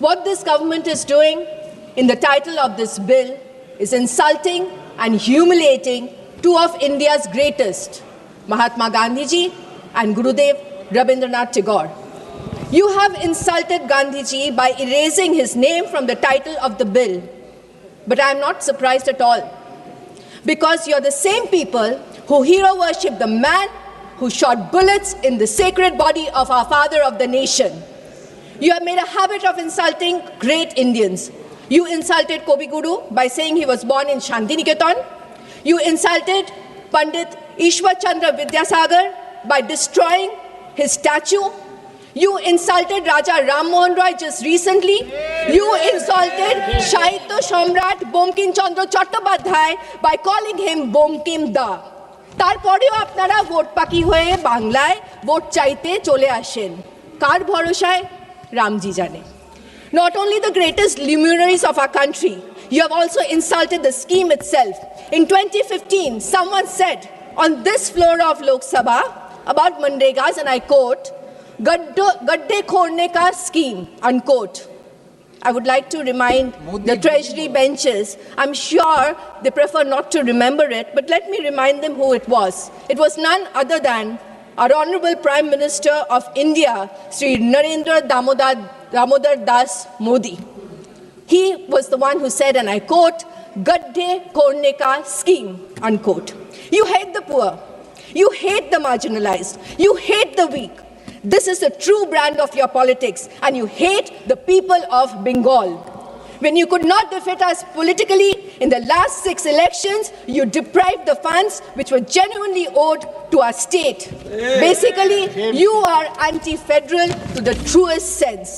What this government is doing in the title of this bill is insulting and humiliating two of India's greatest, Mahatma Gandhiji and Gurudev Rabindranath Tagore. You have insulted Gandhiji by erasing his name from the title of the bill. But I am not surprised at all, because you're the same people who hero worship the man who shot bullets in the sacred body of our father of the nation. You have made a habit of insulting great Indians. You insulted Kobi Guru by saying he was born in Shantiniketan. You insulted Pandit Ishwar Chandra Vidyasagar by destroying his statue. You insulted Raja Ram Mohan Roy just recently. You insulted Shahitya Samrat Bankim Chandra Chattopadhyay by calling him Bankim Da. তারপরেও আপনারা vote পাকি হয়ে বাংলায় vote চাইতে চলে আসেন। কার ভরসায়? রামজি জানে। Not only the greatest luminaries of our country, you have also insulted the scheme itself. In 2015, someone said on this floor of Lok Sabha about Manregas, and I quote, "Gadde khorne ka scheme," unquote. I would like to remind the treasury benches, I'm sure they prefer not to remember it, but let me remind them who it was. It was none other than our Honorable Prime Minister of India, Sri Narendra Damodar Das Modi. He was the one who said, and I quote, "Gadde khorne ka scheme," unquote. You hate the poor. You hate the marginalized. You hate the weak. This is the true brand of your politics, and you hate the people of Bengal. When you could not defeat us politically in the last 6 elections, you deprived the funds which were genuinely owed to our state. Basically, you are anti-federal to the truest sense.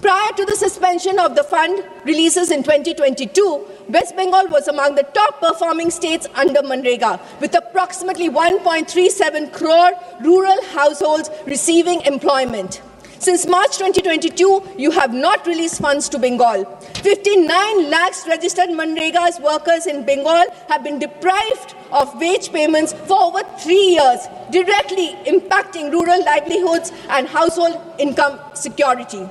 Prior to the suspension of the fund releases in 2022, West Bengal was among the top performing states under Manrega, with approximately 1.37 crore rural households receiving employment. Since March 2022, you have not released funds to Bengal. 59 lakhs registered Manrega's workers in Bengal have been deprived of wage payments for over 3 years, directly impacting rural livelihoods and household income security.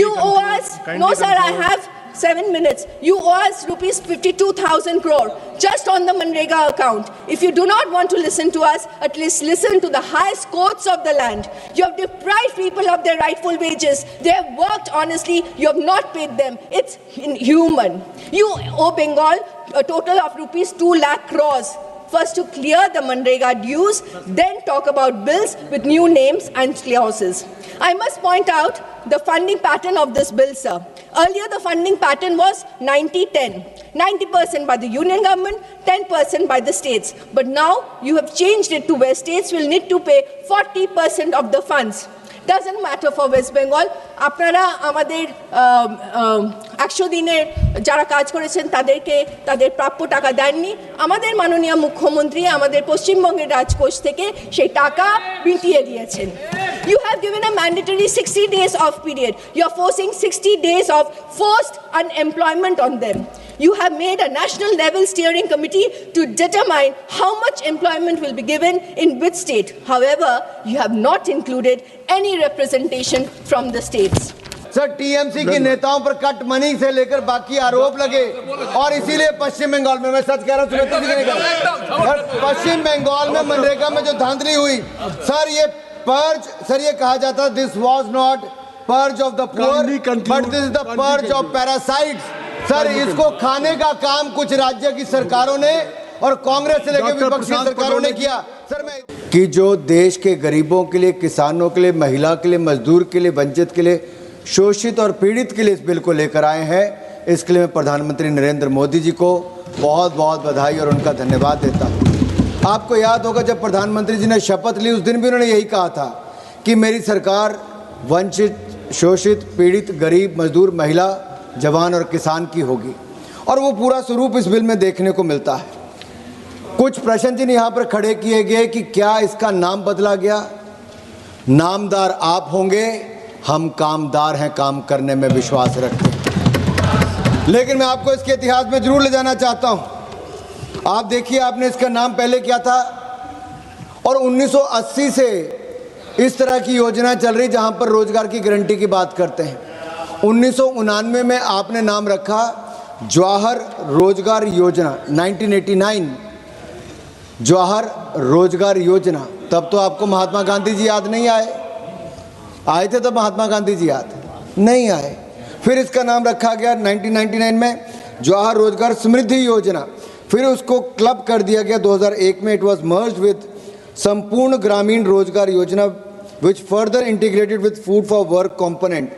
You owe us, no sir, I have 7 minutes. You owe us rupees 52,000 crore just on the Manrega account. If you do not want to listen to us, at least listen to the highest courts of the land. You have deprived people of their rightful wages. They have worked honestly. You have not paid them. It's inhuman. You owe Bengal a total of rupees 2 lakh crores. First to clear the Manrega dues, then talk about bills with new names and clauses. I must point out the funding pattern of this bill, sir. Earlier, the funding pattern was 90-10. 90% by the union government, 10% by the states. But now, you have changed it to where states will need to pay 40% of the funds. Doesn't matter for West Bengal. আপনারা আমাদের 100 দিনের যারা কাজ করেছেন তাদেরকে তাদের প্রাপ্য টাকা দেননি। আমাদের মাননীয় মুখ্যমন্ত্রী আমাদের পশ্চিমবঙ্গের রাজকোষ থেকে সেই টাকা মিটিয়ে দিয়েছেন। You have given a mandatory 60 days off period. You are forcing 60 days of forced unemployment on them. You have made a national level steering committee to determine how much employment will be given in which state. However, you have not included any representation from the states. Sir TMC की नेताओं पर cut money से लेकर बाकी आरोप लगे और इसीलिए पश्चिम बंगाल में, मैं सच कह रहा हूँ, पश्चिम बंगाल में मनरेगा में जो धांधली हुई, सर ये पर्ज, सर ये कहा जाता this was not purge of the poor but this is the purge of parasites. Sir इसको खाने का काम कुछ राज्य की सरकारों ने और कांग्रेस से लेकर विपक्षी सरकारों ने किया। सर मैं कि जो देश के गरीबों के लिए, किसानों के लिए, महिला के लिए, मजदूर के लिए, वंचित के लिए, शोषित और पीड़ित के लिए इस बिल को लेकर आए हैं, इसके लिए मैं प्रधानमंत्री नरेंद्र मोदी जी को बहुत बहुत बधाई और उनका धन्यवाद देता हूँ। आपको याद होगा जब प्रधानमंत्री जी ने शपथ ली, उस दिन भी उन्होंने यही कहा था कि मेरी सरकार वंचित, शोषित, पीड़ित, गरीब, मजदूर, महिला, जवान और किसान की होगी, और वो पूरा स्वरूप इस बिल में देखने को मिलता है। कुछ प्रश्न जिन यहाँ पर खड़े किए गए कि क्या इसका नाम बदला गया। नामदार आप होंगे, हम कामदार हैं, काम करने में विश्वास रखते हैं। लेकिन मैं आपको इसके इतिहास में जरूर ले जाना चाहता हूँ। आप देखिए, आपने इसका नाम पहले क्या था, और 1980 से इस तरह की योजना चल रही जहाँ पर रोजगार की गारंटी की बात करते हैं, 1999 में आपने नाम रखा जवाहर रोजगार योजना, 1989 जवाहर रोजगार योजना। तब तो आपको महात्मा गांधी जी याद नहीं आए थे तब महात्मा गांधी जी याद नहीं आए। फिर इसका नाम रखा गया 1999 में जवाहर रोजगार समृद्धि योजना। फिर उसको क्लब कर दिया गया 2001 में। इट वाज मर्ज्ड विद संपूर्ण ग्रामीण रोजगार योजना which further integrated with food for work component.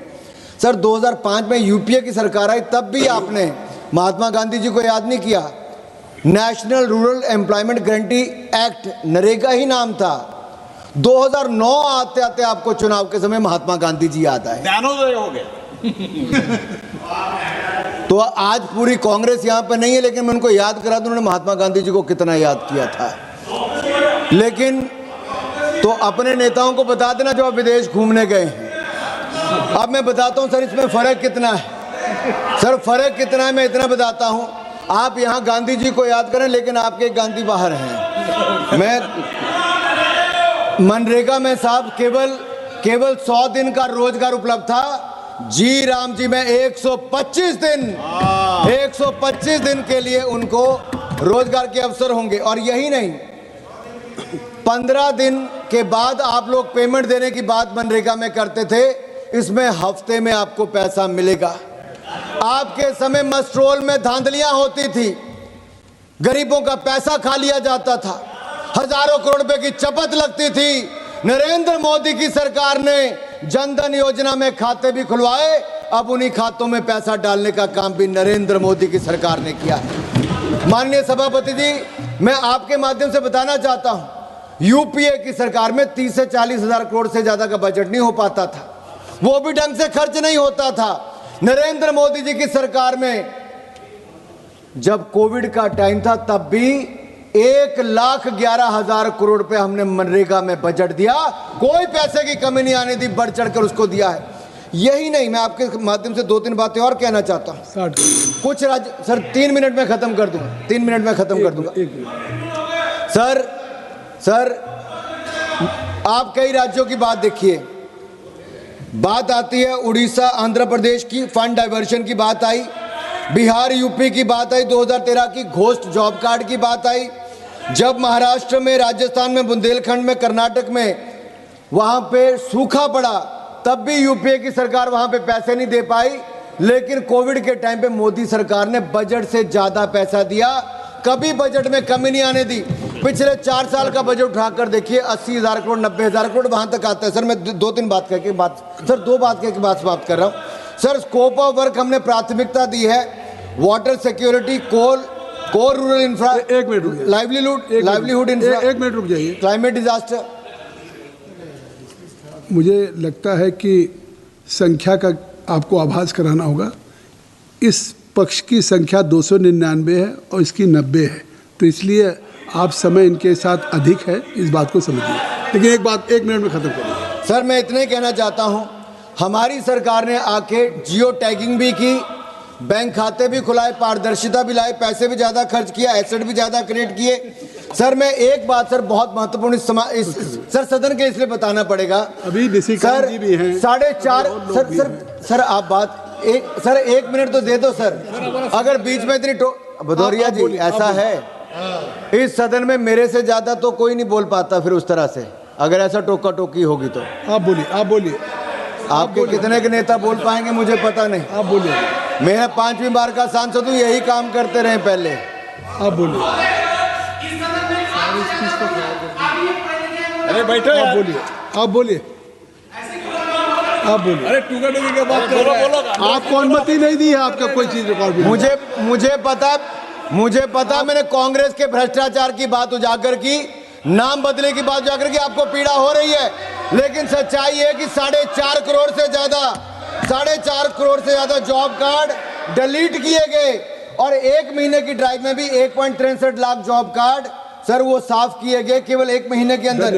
Sir 2005 में यूपीए की सरकार आई, तब भी आपने महात्मा गांधी जी को याद नहीं किया। National Rural Employment Guarantee Act, NREGA ही नाम था। 2009 आते आते आपको चुनाव के समय महात्मा गांधी जी याद आए, ज्ञानोदय हो गए। तो आज पूरी कांग्रेस यहाँ पे नहीं है, लेकिन मैं उनको याद करा दूं उन्होंने महात्मा गांधी जी को कितना याद किया था। लेकिन तो अपने नेताओं को बता देना जो आप विदेश घूमने गए हैं। अब मैं बताता हूं सर इसमें फर्क कितना है। सर फर्क कितना है मैं इतना बताता हूं। आप यहां गांधी जी को याद करें, लेकिन आपके गांधी बाहर हैं। मैं मनरेगा में साहब केवल 100 दिन का रोजगार उपलब्ध था। जी राम जी में 125 दिन के लिए उनको रोजगार के अवसर होंगे। और यही नहीं, 15 दिन के बाद आप लोग पेमेंट देने की बात मनरेगा में करते थे, इसमें हफ्ते में आपको पैसा मिलेगा। आपके समय मस्ट्रोल में धांधलियां होती थी, गरीबों का पैसा खा लिया जाता था, हजारों करोड़ रुपए की चपत लगती थी। नरेंद्र मोदी की सरकार ने जनधन योजना में खाते भी खुलवाए, अब उन्हीं खातों में पैसा डालने का काम भी नरेंद्र मोदी की सरकार ने किया है। माननीय सभापति जी, मैं आपके माध्यम से बताना चाहता हूं, यूपीए की सरकार में 30 से 40 हजार करोड़ से ज्यादा का बजट नहीं हो पाता था, वो भी ढंग से खर्च नहीं होता था। नरेंद्र मोदी जी की सरकार में जब कोविड का टाइम था, तब भी 1,11,000 करोड़ रुपए हमने मनरेगा में बजट दिया, कोई पैसे की कमी नहीं आने दी, बढ़ चढ़कर उसको दिया है। यही नहीं, मैं आपके माध्यम से 2-3 बातें और कहना चाहता हूं। कुछ राज्य, सर 3 मिनट में खत्म कर दूंगा, 3 मिनट में खत्म कर दूंगा। सर आप कई राज्यों की बात देखिए, बात आती है उड़ीसा आंध्र प्रदेश की फंड डाइवर्शन की बात आई, बिहार यूपी की बात आई, 2013 की घोस्ट जॉब कार्ड की बात आई। जब महाराष्ट्र में, राजस्थान में, बुंदेलखंड में, कर्नाटक में वहां पे सूखा पड़ा, तब भी यूपीए की सरकार वहां पे पैसे नहीं दे पाई। लेकिन कोविड के टाइम पे मोदी सरकार ने बजट से ज्यादा पैसा दिया, कभी बजट में कमी नहीं आने दी। पिछले 4 साल का बजट उठाकर देखिए, 80,000 करोड़, 90,000 करोड़ वहां तक आता है। सर मैं 2-3 बात कह के दो बात कह के बात समाप्त कर रहा हूं। सर स्कोप ऑफ वर्क हमने प्राथमिकता दी है water security, core rural infra, एक मिनट रुक जाइए, लाइवलीहुड इंफ्रा, एक मिनट रुक जाइए। Climate disaster. मुझे लगता है कि संख्या का आपको आभास कराना होगा। इस पक्ष की संख्या 299 है और इसकी 90 है, तो इसलिए आप समय इनके साथ अधिक है, इस बात को समझिए। लेकिन एक बात 1 मिनट में खत्म करिए। सर मैं इतने कहना चाहता हूं, हमारी सरकार ने आके जियो टैगिंग भी की, बैंक खाते भी खुलाए, पारदर्शिता भी लाए, पैसे भी ज्यादा खर्च किया, एसेट भी ज्यादा क्रिएट किए। सर मैं एक बात सर बहुत महत्वपूर्ण सर सदन के इसलिए बताना पड़ेगा, अभी निशिकांत जी भी हैं, 4.5 सर आप बात सर 1 मिनट तो दे दो सर। अगर बीच में इतनी भदौरिया जी ऐसा है, इस सदन में मेरे से ज्यादा तो कोई नहीं बोल पाता फिर उस तरह से, अगर ऐसा टोका टोकी होगी तो। आप बोलिए। आपके कितने के नेता बोल पाएंगे मुझे पता नहीं, आप बोलिए। मैं 5वीं बार का सांसद हूँ, यही काम करते रहे पहले। आप बोलिए। अरे बैठो, आप बोलिए। अरे टूका टूकी के बात कर रहे हैं। आपको अनुमति नहीं दी है, आपका कोई चीज रिकॉर्ड भी मुझे पता मैंने कांग्रेस के भ्रष्टाचार की बात उजागर की, नाम बदले की बात उजागर की, आपको पीड़ा हो रही है। लेकिन सच्चाई है कि 4.5 करोड़ से ज्यादा जॉब कार्ड डिलीट किए गए, और 1 महीने की ड्राइव में भी 1.63 लाख जॉब कार्ड सर वो साफ किए गए केवल 1 महीने के अंदर।